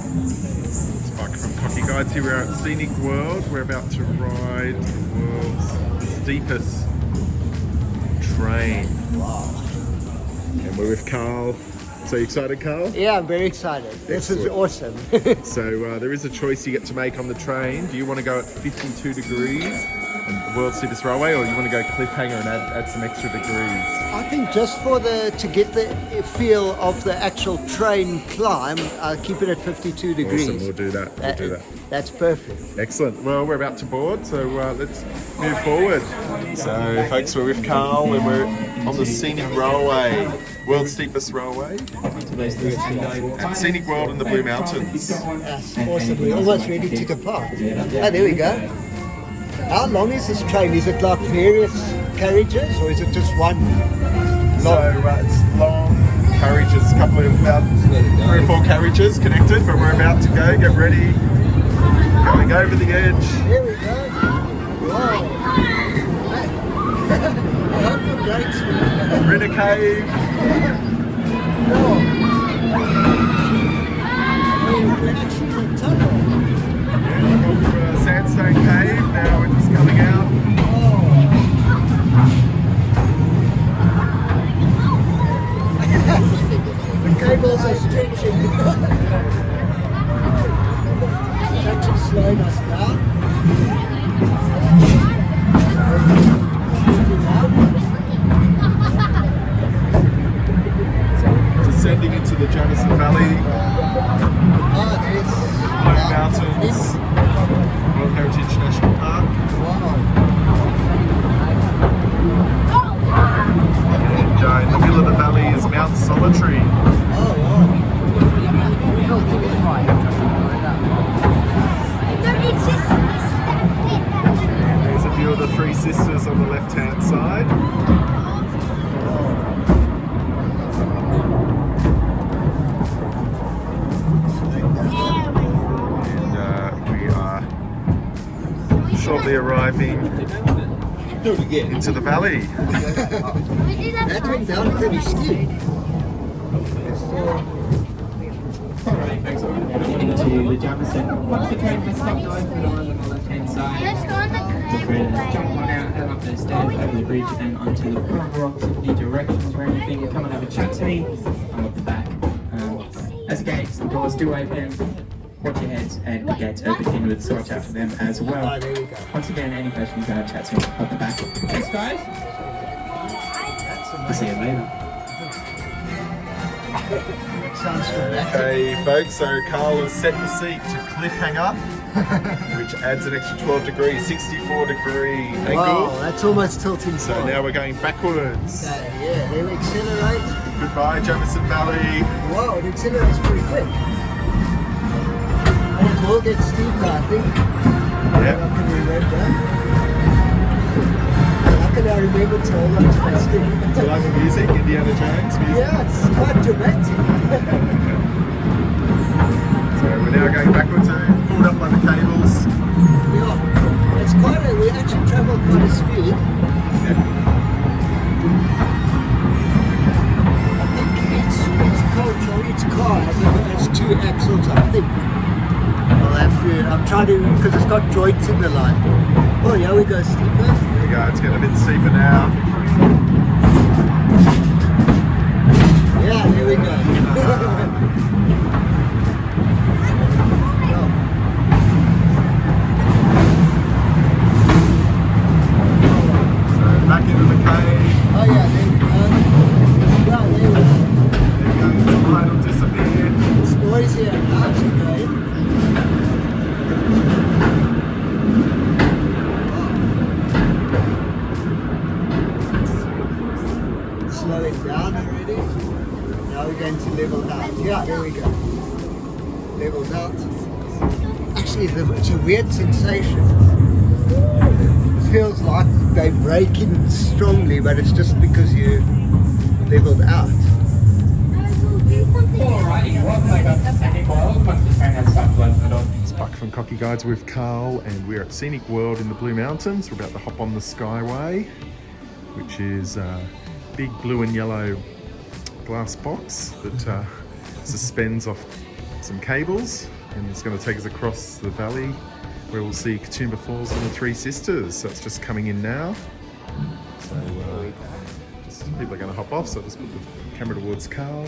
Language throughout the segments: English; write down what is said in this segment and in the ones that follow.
Spike from Cocky Guides here. We're at Scenic World. We're about to ride the world's steepest train. Wow. And we're with Carl. So you excited, Carl? Yeah, I'm very excited. This is awesome. So there is a choice you get to make on the train. Do you want to go at 52 degrees and the world's steepest railway, or you want to go cliffhanger and add some extra degrees? I think just for to get the feel of the actual train climb, I'll keep it at 52 degrees. Awesome, we'll do that. That's perfect. Excellent. Well, we're about to board, so let's move forward. So, folks, we're with Carl and we're on the Scenic Railway, world's steepest railway, at Scenic World in the Blue Mountains. That's awesome. We're almost ready to depart. Oh, there we go. How long is this train? Is it like various carriages, or is it just one? So it's long carriages, a couple of about 3 or 4 carriages connected, but we're about to go. Get ready. Going over the edge. Here we go. Whoa. I hope the brakes We're in a cave. Whoa. We're actually in a tunnel. Yeah, we've gone through a sandstone cave. Now we're just coming out. The cables are stretching. It's actually slowing us down. Descending into the Jamison Valley, Oh, there's Blue Mountains, World Heritage National Park. And in the middle of the valley is Mount Solitary. And there's a view of the Three Sisters on the left-hand side. And we are shortly arriving into the valley. That went down pretty steep. Into the Jamison. Once the train has stopped, open on the left-hand side. Jump on out, head up the stairs, over the bridge, and onto the front rocks. If you need directions or anything, come and have a chat to me. I'm up the back. As gates and doors do open, watch your heads, and the gates open inwards, so watch out for them as well. Oh, there we go. Once again, any questions, have a chat to me up the back. Thanks, guys. I'll see you later. Sounds dramatic. Okay, folks, so Carl has set the seat to cliffhanger, which adds an extra 12 degrees, 64 degree angle. Wow, that's almost tilting So forward. now we're going backwards. Yeah, then we accelerate. Goodbye, Jamison Valley. Wow, it accelerates pretty quick. And it will get steeper, I think. Yep. How can we remember? How can I remember to hold on to my stick? Do you like the music, Indiana Jones music? Yeah, it's quite dramatic. So we're now going backwards, pulled up by the cables. Yeah, it's we actually travel quite a speed. I think each coach or each car has 2 axles, I think. I'm trying to, because it's got joints in the line. Oh, yeah, we go steeper. There we go, it's getting a bit steeper now. Yeah, there we go. Back into the cave. Oh yeah, there we go. Yeah, there we go. There we go, the light will disappear. It's noisy and loud today. Slow it down already. Now we're going to level out. Yeah, there we go. Leveled out. Actually, it's a weird sensation. It feels like they're braking strongly, but it's just because you leveled out. Spike from Cocky Guides with Carl, and we're at Scenic World in the Blue Mountains. We're about to hop on the Skyway, which is a big blue and yellow glass box that suspends off some cables and it's going to take us across the valley where we'll see Katoomba Falls and the Three Sisters. So it's just coming in now. So just people are going to hop off, so I'll just put the camera towards Carl.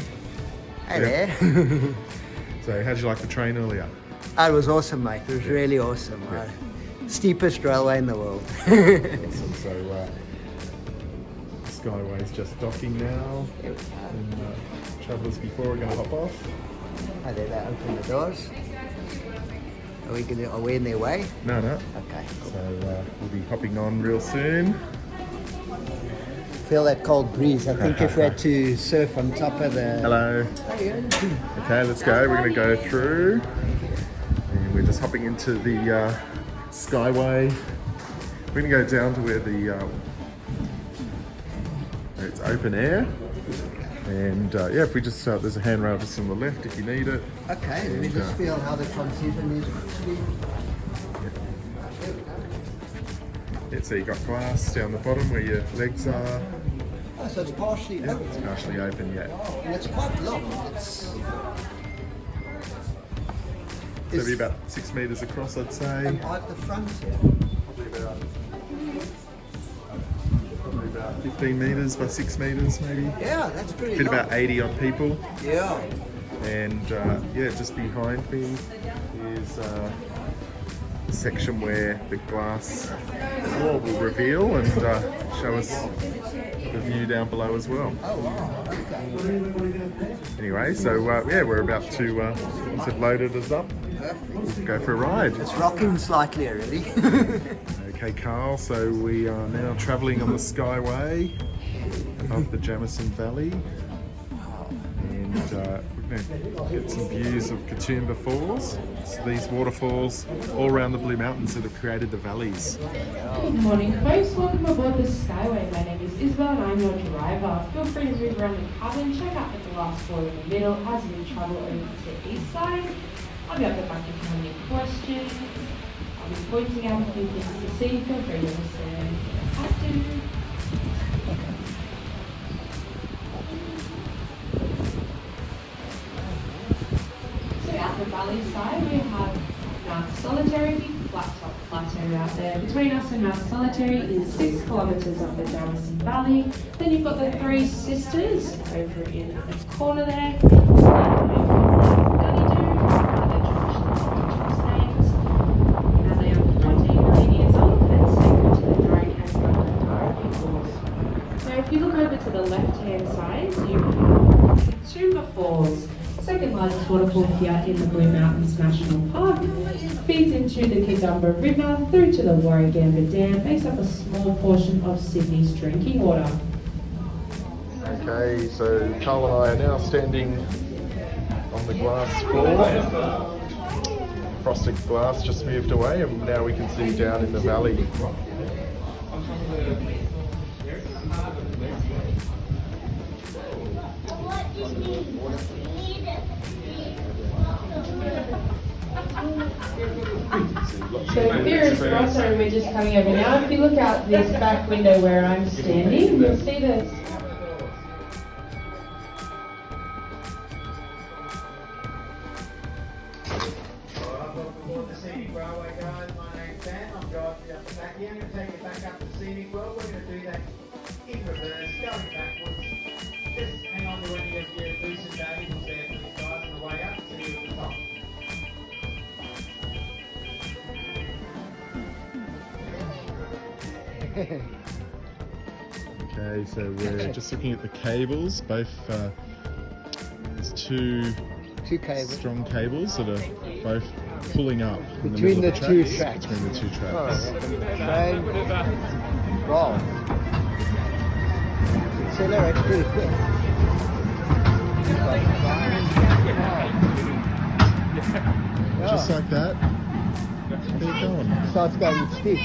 Hey there. So how did you like the train earlier? It was awesome, mate. It was really awesome. Steepest railway in the world. Awesome. So Skyway's just docking now. And travellers before are going to hop off. Hey there, they open the doors. Are we in their way? No. Okay. Cool. So we'll be hopping on real soon. Feel that cold breeze. I think if we had to surf on top of the... Hello. Okay, let's go. We're going to go through. And we're just hopping into the Skyway. We're going to go down to where where it's open air. And yeah, if we just there's a handrail just on the left if you need it. Okay, let me just feel how the transition is. Yeah, so you got glass down the bottom where your legs are. Oh, so it's partially open. It's partially open, yeah. And it's quite long. So it'll be about 6 metres across, I'd say. And at the front here. Probably about 15 metres by 6 metres, maybe. Yeah, that's pretty Fit long. about 80 odd people. Yeah. And yeah, just behind me is a section where the glass wall will reveal and show us the view down below as well. Oh, wow. Okay. Anyway, so yeah, we're about to, once they've loaded us up, we'll go for a ride. It's rocking slightly already. Okay, Carl, so we are now travelling on the Skyway above the Jamison Valley. And we're going to get some views of Katoomba Falls. So these waterfalls all around the Blue Mountains that have created the valleys. Good morning, folks. Welcome aboard the Skyway. My name is Isabel and I'm your driver. Feel free to move around the cabin, check out the glass wall in the middle as we travel over to the east side. I'll be up the back if you have any questions. I'll be pointing out a few things to see. Feel free to listen. So at the valley side we have Mount Solitary, flat top plateau out there. Between us and Mount Solitary is 6 kilometres up the Jamison Valley. Then you've got the Three Sisters over in the corner there. If you look over to the left-hand side, you have Katoomba Falls, second largest waterfall here in the Blue Mountains National Park. Feeds into the Katoomba River through to the Warragamba Dam, makes up a small portion of Sydney's drinking water. Okay, so Carl and I are now standing on the glass floor. Frosted glass just moved away and now we can see down in the valley. So here is Rosso, and we're just coming over now. If you look out this back window where I'm standing, you'll see this. The Scenic Railway guys, my name's Dan. I'm driving you up the back here. I'm going to take you back up to Scenic World. We're going to do that in reverse, going backwards. Just hang on to any of your loose and valuables there for the side on the way up to the top. Okay, so we're just looking at the cables. Both there's two cables. strong cables that are both pulling up in Between the the middle of two tracks. Between the two tracks. Wow. Accelerates pretty quick. Just like that. There you go. Starts going steep.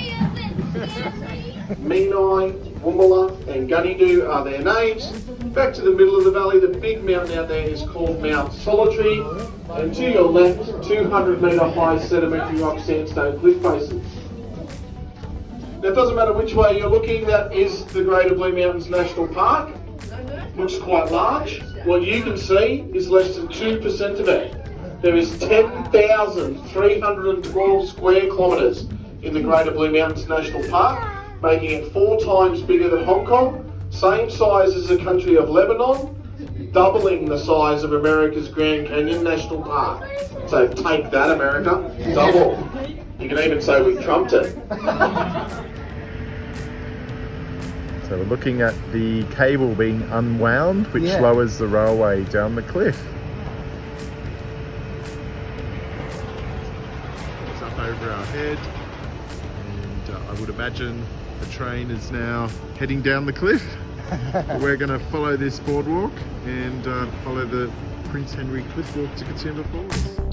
Menai, Woomera and Gunnydoo are their names. Back to the middle of the valley, the big mountain out there is called Mount Solitary, and to your left, 200 metre high sedimentary rock sandstone cliff faces. Now it doesn't matter which way you're looking, that is the Greater Blue Mountains National Park. Looks quite large. What you can see is less than 2% of it. There is 10,312 square kilometres in the Greater Blue Mountains National Park, making it 4 times bigger than Hong Kong, same size as the country of Lebanon, doubling the size of America's Grand Canyon National Park. So take that, America, double. You can even say we trumped it. So we're looking at the cable being unwound, which lowers the railway down the cliff. It's up over our head, and I would imagine the train is now heading down the cliff. We're going to follow this boardwalk and follow the Prince Henry Cliff Walk to Katoomba Falls.